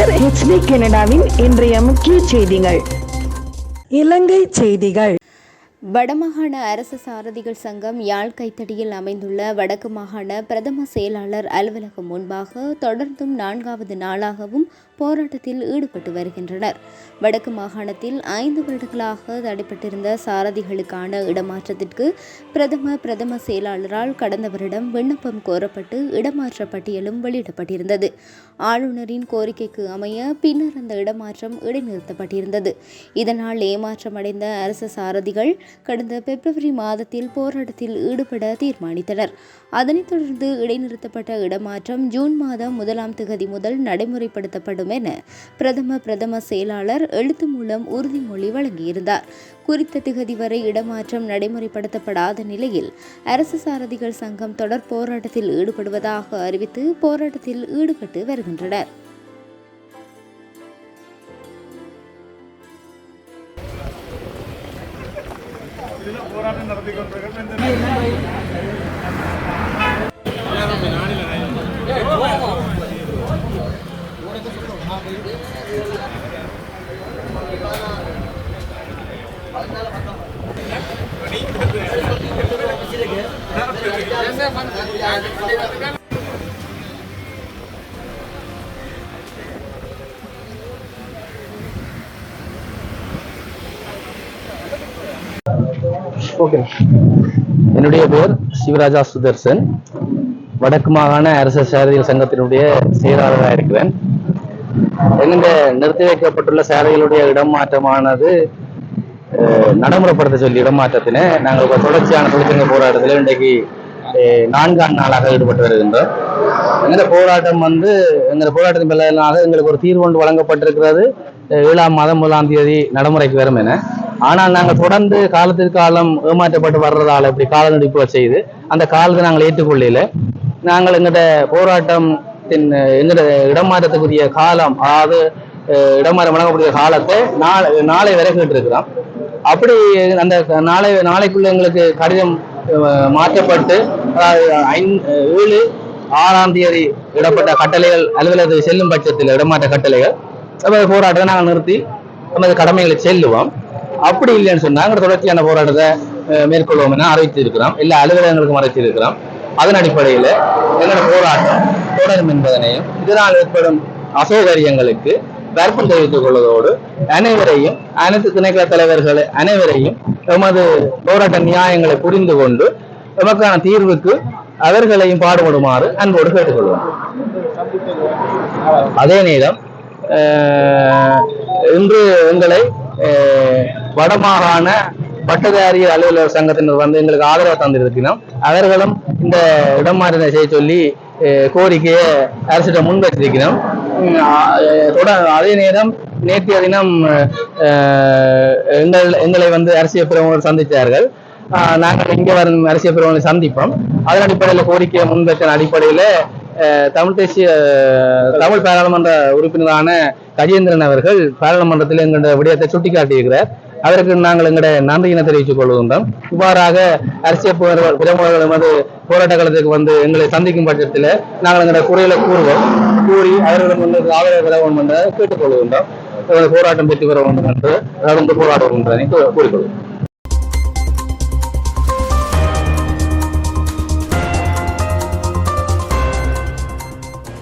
தொடர் HD கனடாவின் இன்றைய முக்கிய செய்திகள். இலங்கை செய்திகள். வடமாகாண அரசு சாரதிகள் சங்கம் யாழ் கைத்தடியில் அமைந்துள்ள வடக்கு மாகாண பிரதம செயலாளர் அலுவலகம் முன்பாக தொடர்ந்தும் 4வது நாளாகவும் போராட்டத்தில் ஈடுபட்டு வருகின்றனர். வடக்கு மாகாணத்தில் 5 வருடங்களாக தடைப்பட்டிருந்த சாரதிகளுக்கான இடமாற்றத்திற்கு பிரதம செயலாளரால் கடந்த வருடம் விண்ணப்பம் கோரப்பட்டு இடமாற்ற பட்டியலும் வெளியிடப்பட்டிருந்தது. ஆளுநரின் கோரிக்கைக்கு அமைய பின்னர் அந்த இடமாற்றம் இடைநிறுத்தப்பட்டிருந்தது. இதனால் ஏமாற்றமடைந்த அரசு சாரதிகள் கடந்த பிப்ரவரி மாதத்தில் போராட்டத்தில் ஈடுபட தீர்மானித்தனர். அதனைத் தொடர்ந்து இடைநிறுத்தப்பட்ட இடமாற்றம் ஜூன் மாதம் 1ஆம் திகதி முதல் நடைமுறைப்படுத்தப்படும் என பிரதம செயலாளர் எழுத்து மூலம் உறுதிமொழி வழங்கியிருந்தார். குறித்த திகதி வரை இடமாற்றம் நடைமுறைப்படுத்தப்படாத நிலையில் அரசு சாரதிகள் சங்கம் தொடர் போராட்டத்தில் ஈடுபடுவதாக அறிவித்து போராட்டத்தில் ஈடுபட்டு வருகின்றனர். போராட்டம் நடத்தி கொண்டிருக்கிறது. என்னுடைய பெயர் சிவராஜா சுதர்சன். வடக்கு மாகாண அரசு சாரதிகள் சங்கத்தினுடைய செயலாளராக இருக்கிறேன். எங்க நிறுத்தி வைக்கப்பட்டுள்ள சாரதிகளுடைய இடமாற்றமானது நடைமுறைப்படுத்த சொல்லி இடமாற்றத்தினை நாங்கள் தொடர்ச்சியான தொழிற்சங்க போராட்டத்தில் இன்றைக்கு 4ஆம் நாளாக ஈடுபட்டு வருகின்றோம். எங்க போராட்டம் எங்க போராட்டத்தின் பிள்ளைகளாக எங்களுக்கு ஒரு தீர்வு ஒன்று வழங்கப்பட்டிருக்கிறது. 7ஆம் மாதம் 1ஆம் தேதி நடைமுறைக்கு வரும் என. ஆனால் நாங்கள் தொடர்ந்து காலத்திற்கு காலம் ஏமாற்றப்பட்டு வர்றதால இப்படி கால நடிப்பு செய்து அந்த காலத்தை நாங்கள் ஏற்றுக்கொள்ளல. நாங்கள் எங்கட போராட்டத்தின் எங்கட இடமாற்றத்துக்குரிய காலம், அதாவது இடமாற்றம் வழங்கக்கூடிய காலத்தை நாளை வரை கேட்டிருக்கிறோம். அப்படி அந்த நாளைக்குள்ள எங்களுக்கு கடிதம் மாற்றப்பட்டு 7-6ஆம் தேதி இடப்பட்ட கட்டளைகள் அலுவலகத்துக்கு செல்லும் பட்சத்தில் இடமாற்ற கட்டளைகள் போராட்டத்தை நாங்கள் நிறுத்தி நமது கடமைகளை செல்லுவோம். அப்படி இல்லைன்னு சொன்னா நாங்கள் தொடர்ச்சியான போராட்டத்தை மேற்கொள்வோம் என அறிவித்திருக்கிறோம். எல்லா அலுவலகங்களுக்கும் அறிவித்திருக்கிறோம். அதன் அடிப்படையில் எங்களோட போராட்டம் தொடரும் என்பதனையும் இதனால் ஏற்படும் அசௌகரியங்களுக்கு வருத்தம் தெரிவித்துக் கொள்வதோடு அனைத்து திணைக்கள தலைவர்கள் அனைவரையும் எமது போராட்ட நியாயங்களை புரிந்து கொண்டு எமக்கான தீர்வுக்கு அவர்களையும் பாடுபடுமாறு அன்போடு கேட்டுக்கொள்வோம். அதே நேரம் இன்று எங்களை வடமாகாண பட்டதாரி அலுவலர் சங்கத்தினர் எங்களுக்கு ஆதரவு தந்திருக்கிறோம். அவர்களும் இந்த இடமாற்றத்தை செய்ய சொல்லி கோரிக்கையை அரசிடம் முன்வைத்திருக்கிறோம். அதே நேரம் நேற்றைய தினம் எங்களை அரசியல் பிரமுகர் சந்தித்தார்கள். நாங்கள் இங்கே வரும் அரசியல் பிரமுகரை சந்திப்போம். அதன் அடிப்படையில் கோரிக்கையை முன்வைத்த அடிப்படையில் தமிழ் பாராளுமன்ற உறுப்பினரான கஜேந்திரன் அவர்கள் பாராளுமன்றத்தில் எங்களுடைய விடயத்தை சுட்டிக்காட்டியிருக்கிறார். அதற்கு நாங்கள் எங்களுடைய நன்றியினை தெரிவித்துக் கொள்கின்றோம். இவ்வாறாக அரசியல் பிரமுகர்கள் எமது போராட்ட காலத்துக்கு எங்களை சந்திக்கும் பட்சத்தில் நாங்கள் எங்களுடைய குறைகளை கூறி அவர்களிடம் ஆதரவு பெற வேண்டும் என்று கேட்டுக்கொள்கின்றோம். போராட்டம் பெற்று பெற வேண்டும் என்று தொடர்ந்து போராட வேண்டும் என்று கூறிக்கொள்வோம்.